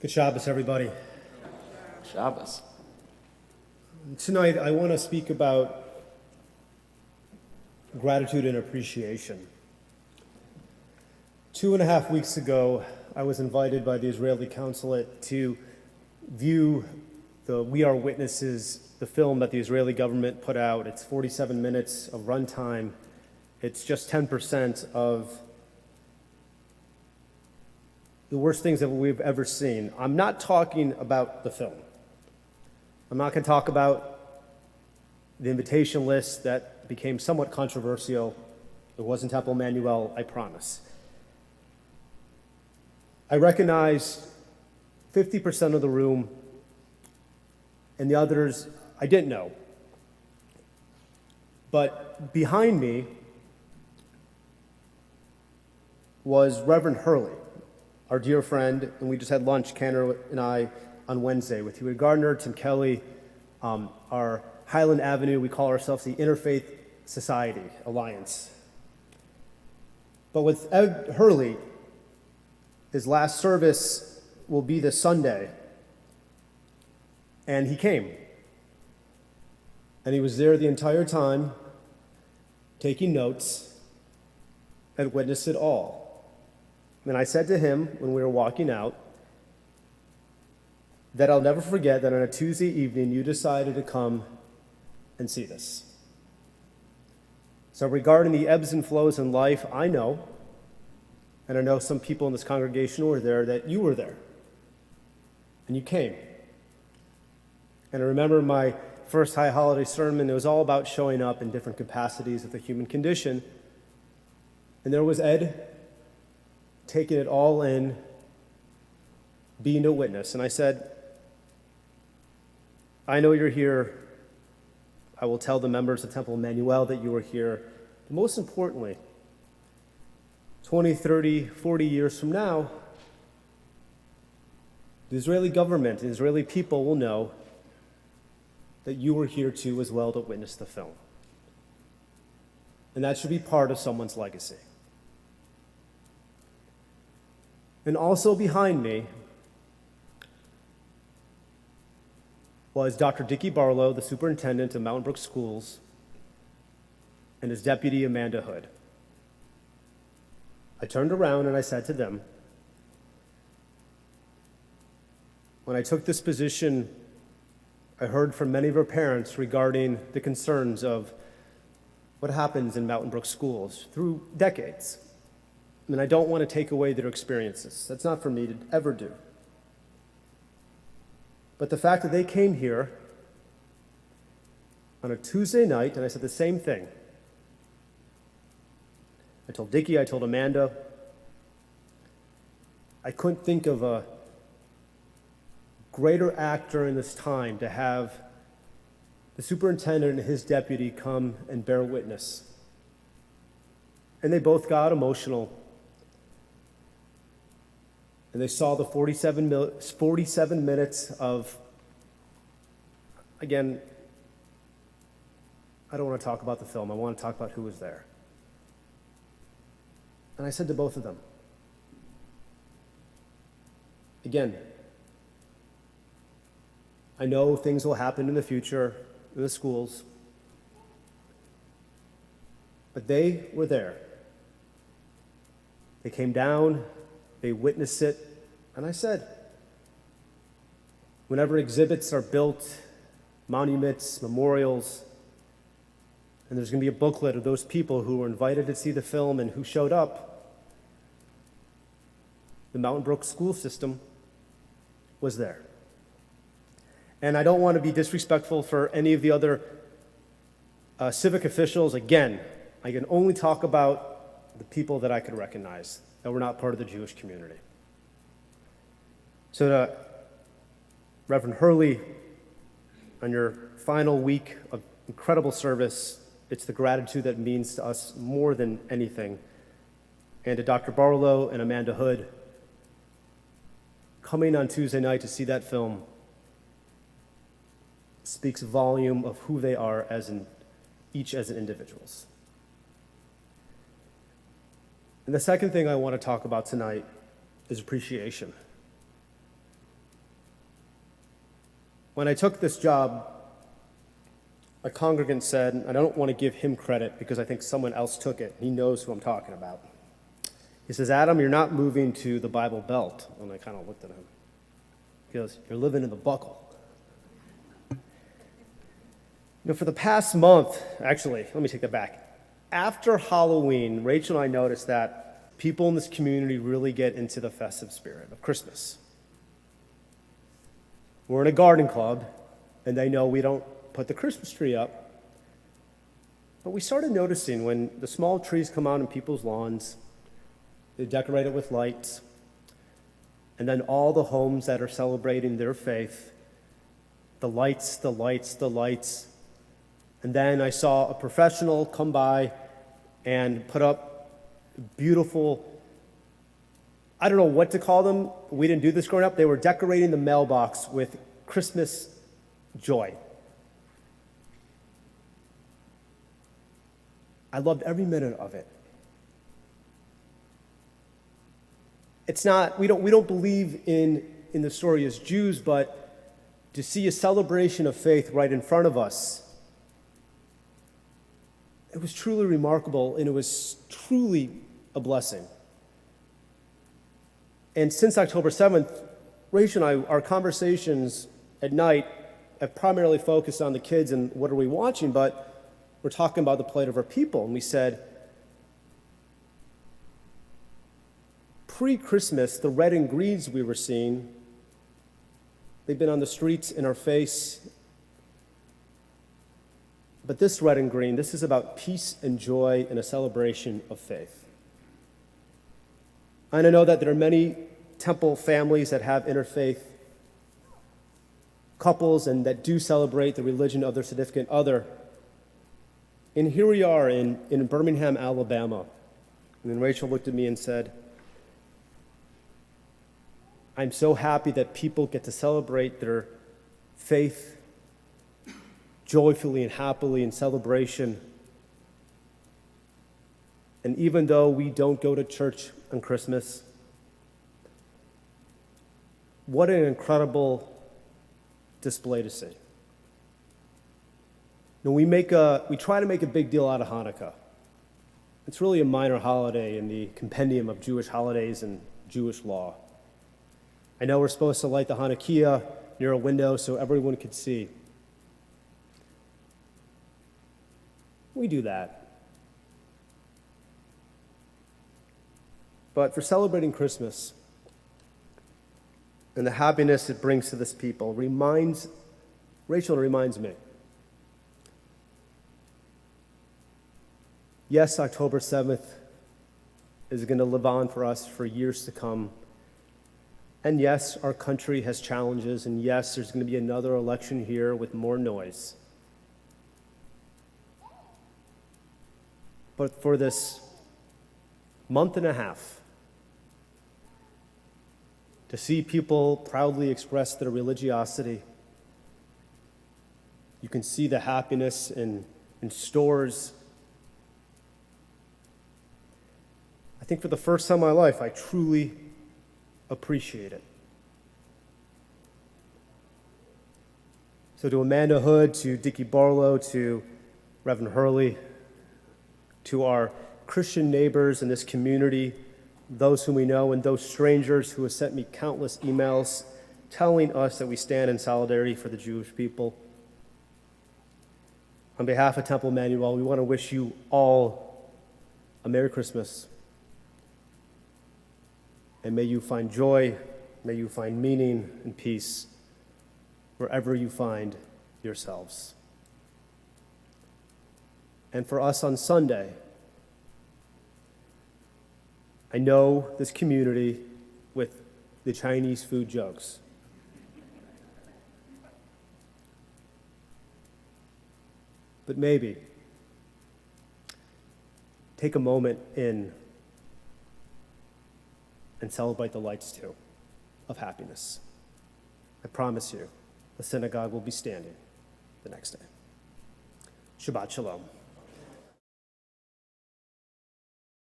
Good Shabbos, everybody. Shabbos. Tonight, I want to speak about gratitude and appreciation. 2.5 weeks ago, I was invited by the Israeli consulate to view the We Are Witnesses, the film that the Israeli government put out. It's 47 minutes of runtime. It's just 10% of the worst things that we've ever seen. I'm not talking about the film. I'm not going to talk about the invitation list that became somewhat controversial. It wasn't Temple Emanu-El, I promise. I recognize 50% of the room, and the others I didn't know. But behind me was Reverend Hurley, our dear friend, and we just had lunch, Canner and I, on Wednesday with Hewitt Gardner, Tim Kelly, our Highland Avenue. We call ourselves the Interfaith Society Alliance. But with Ed Hurley, his last service will be this Sunday, and he came. And he was there the entire time, taking notes, and witnessed it all. And I said to him when we were walking out that I'll never forget that on a Tuesday evening you decided to come and see this. So regarding the ebbs and flows in life, I know, and I know some people in this congregation were there, that you were there. And you came. And I remember my first high holiday sermon, it was all about showing up in different capacities of the human condition. And there was Ed taking it all in, being a witness. And I said, I know you're here. I will tell the members of Temple Emanu-El that you are here. But most importantly, 20, 30, 40 years from now, the Israeli government, the Israeli people will know that you were here too as well to witness the film. And that should be part of someone's legacy. And also behind me was Dr. Dickie Barlow, the superintendent of Mountain Brook Schools, and his deputy, Amanda Hood. I turned around and I said to them, when I took this position, I heard from many of our parents regarding the concerns of what happens in Mountain Brook Schools through decades. And I don't want to take away their experiences. That's not for me to ever do. But the fact that they came here on a Tuesday night, and I said the same thing. I told Dickie, I told Amanda, I couldn't think of a greater act during this time to have the superintendent and his deputy come and bear witness. And they both got emotional. And they saw the 47 minutes of, again, I don't want to talk about the film. I want to talk about who was there. And I said to both of them, again, I know things will happen in the future in the schools, but they were there. They came down, they witnessed it, and I said, whenever exhibits are built, monuments, memorials, and there's going to be a booklet of those people who were invited to see the film and who showed up, the Mountain Brook school system was there. And I don't want to be disrespectful for any of the other civic officials. Again, I can only talk about the people that I could recognize that were not part of the Jewish community. So to Reverend Hurley, on your final week of incredible service, it's the gratitude that means to us more than anything. And to Dr. Barlow and Amanda Hood, coming on Tuesday night to see that film speaks volume of who they are each as individuals. And the second thing I want to talk about tonight is appreciation. When I took this job, a congregant said, and I don't want to give him credit because I think someone else took it. He knows who I'm talking about. He says, Adam, you're not moving to the Bible Belt. And I kind of looked at him. He goes, you're living in the buckle. For the past month, actually, let me take that back. After Halloween, Rachel and I noticed that people in this community really get into the festive spirit of Christmas. We're in a garden club, and they know we don't put the Christmas tree up. But we started noticing when the small trees come out on people's lawns, they decorate it with lights, and then all the homes that are celebrating their faith, the lights, the lights, the lights. And then I saw a professional come by and put up beautiful, I don't know what to call them. We didn't do this growing up. They were decorating the mailbox with Christmas joy. I loved every minute of it. It's not, we don't believe in the story as Jews, but to see a celebration of faith right in front of us, it was truly remarkable, and it was truly a blessing. And since October 7th, Rachel and I, our conversations at night have primarily focused on the kids and what are we watching, but we're talking about the plight of our people. And we said, pre-Christmas, the red and greens we were seeing, they've been on the streets in our face. But this red and green, this is about peace and joy and a celebration of faith. And I know that there are many Temple families that have interfaith couples and that do celebrate the religion of their significant other. And here we are in Birmingham, Alabama. And then Rachel looked at me and said, I'm so happy that people get to celebrate their faith joyfully and happily in celebration. And even though we don't go to church on Christmas, what an incredible display to see. We try to make a big deal out of Hanukkah. It's really a minor holiday in the compendium of Jewish holidays and Jewish law. I know we're supposed to light the Hanukkah near a window so everyone could see. We do that. But for celebrating Christmas and the happiness it brings to this people Rachel reminds me. Yes, October 7th is going to live on for us for years to come. And yes, our country has challenges, and yes, there's going to be another election here with more noise. But for this month and a half, to see people proudly express their religiosity, you can see the happiness in stores. I think for the first time in my life, I truly appreciate it. So to Amanda Hood, to Dickie Barlow, to Reverend Hurley, to our Christian neighbors in this community, those whom we know, and those strangers who have sent me countless emails telling us that we stand in solidarity for the Jewish people. On behalf of Temple Emanu-El, we want to wish you all a Merry Christmas. And may you find joy, may you find meaning and peace wherever you find yourselves. And for us on Sunday, I know this community with the Chinese food jokes. But maybe take a moment in and celebrate the lights too of happiness. I promise you, the synagogue will be standing the next day. Shabbat Shalom.